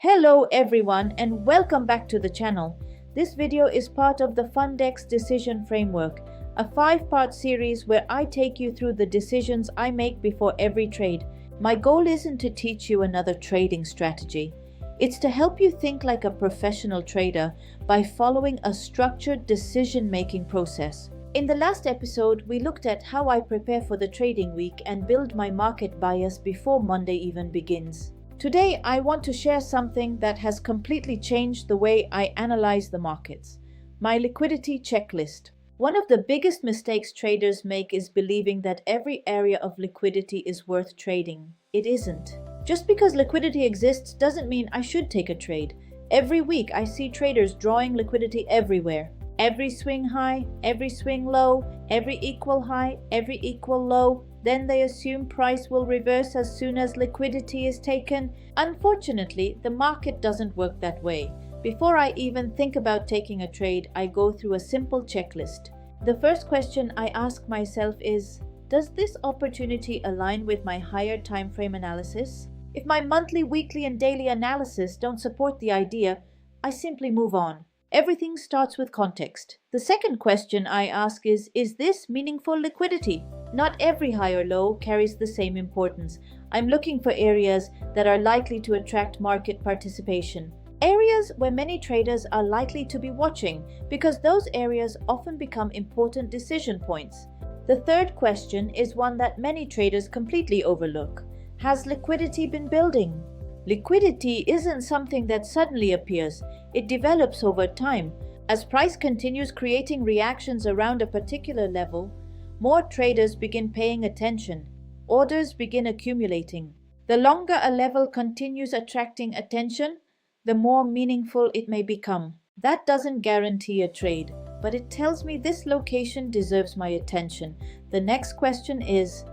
Hello everyone and welcome back to the channel. This video is part of the Fundex Decision Framework, a 5-part series where I take you through the decisions I make before every trade. My goal isn't to teach you another trading strategy. It's to help you think like a professional trader by following a structured decision-making process. In the last episode, we looked at how I prepare for the trading week and build my market bias before Monday even begins. Today, I want to share something that has completely changed the way I analyze the markets: my liquidity checklist. One of the biggest mistakes traders make is believing that every area of liquidity is worth trading. It isn't. Just because liquidity exists doesn't mean I should take a trade. Every week, I see traders drawing liquidity everywhere. Every swing high, every swing low, every equal high, every equal low. Then they assume price will reverse as soon as liquidity is taken. Unfortunately, the market doesn't work that way. Before I even think about taking a trade, I go through a simple checklist. The first question I ask myself is, does this opportunity align with my higher time frame analysis? If my monthly, weekly, and daily analysis don't support the idea, I simply move on. Everything starts with context. The second question I ask is this meaningful liquidity? Not every high or low carries the same importance. I'm looking for areas that are likely to attract market participation. Areas where many traders are likely to be watching, because those areas often become important decision points. The third question is one that many traders completely overlook. Has liquidity been building? Liquidity isn't something that suddenly appears. It develops over time. As price continues creating reactions around a particular level, more traders begin paying attention. Orders begin accumulating. The longer a level continues attracting attention, the more meaningful it may become. That doesn't guarantee a trade, but it tells me this location deserves my attention. The next question is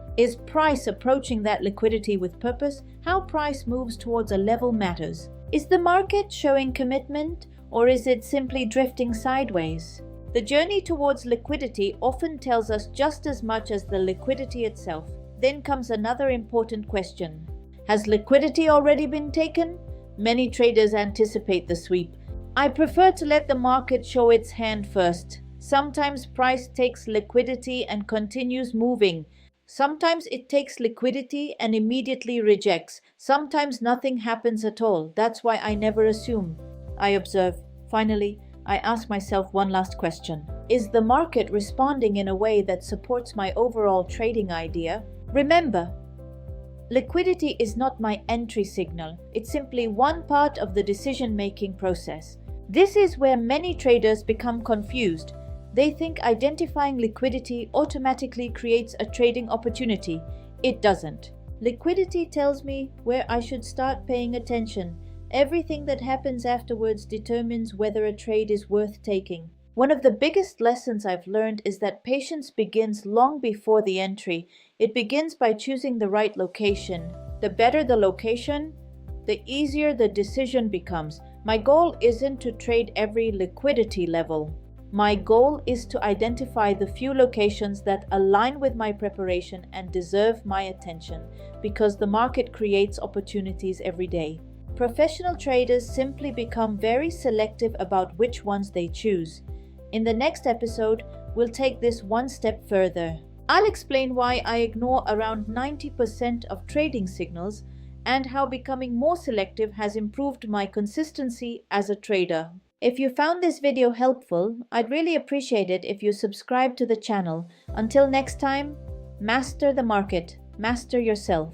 price approaching that liquidity with purpose? How price moves towards a level matters. Is the market showing commitment, or is it simply drifting sideways? The journey towards liquidity often tells us just as much as the liquidity itself. Then comes another important question. Has liquidity already been taken? Many traders anticipate the sweep. I prefer to let the market show its hand first. Sometimes price takes liquidity and continues moving. Sometimes it takes liquidity and immediately rejects. Sometimes nothing happens at all. That's why I never assume. I observe. Finally, I ask myself one last question. Is the market responding in a way that supports my overall trading idea? Remember, liquidity is not my entry signal. It's simply one part of the decision-making process. This is where many traders become confused. They think identifying liquidity automatically creates a trading opportunity. It doesn't. Liquidity tells me where I should start paying attention. Everything that happens afterwards determines whether a trade is worth taking. One of the biggest lessons I've learned is that patience begins long before the entry. It begins by choosing the right location. The better the location, the easier the decision becomes. My goal isn't to trade every liquidity level. My goal is to identify the few locations that align with my preparation and deserve my attention, because the market creates opportunities every day. Professional traders simply become very selective about which ones they choose. In the next episode, we'll take this one step further. I'll explain why I ignore around 90% of trading signals and how becoming more selective has improved my consistency as a trader. If you found this video helpful, I'd really appreciate it if you subscribe to the channel. Until next time, master the market, master yourself.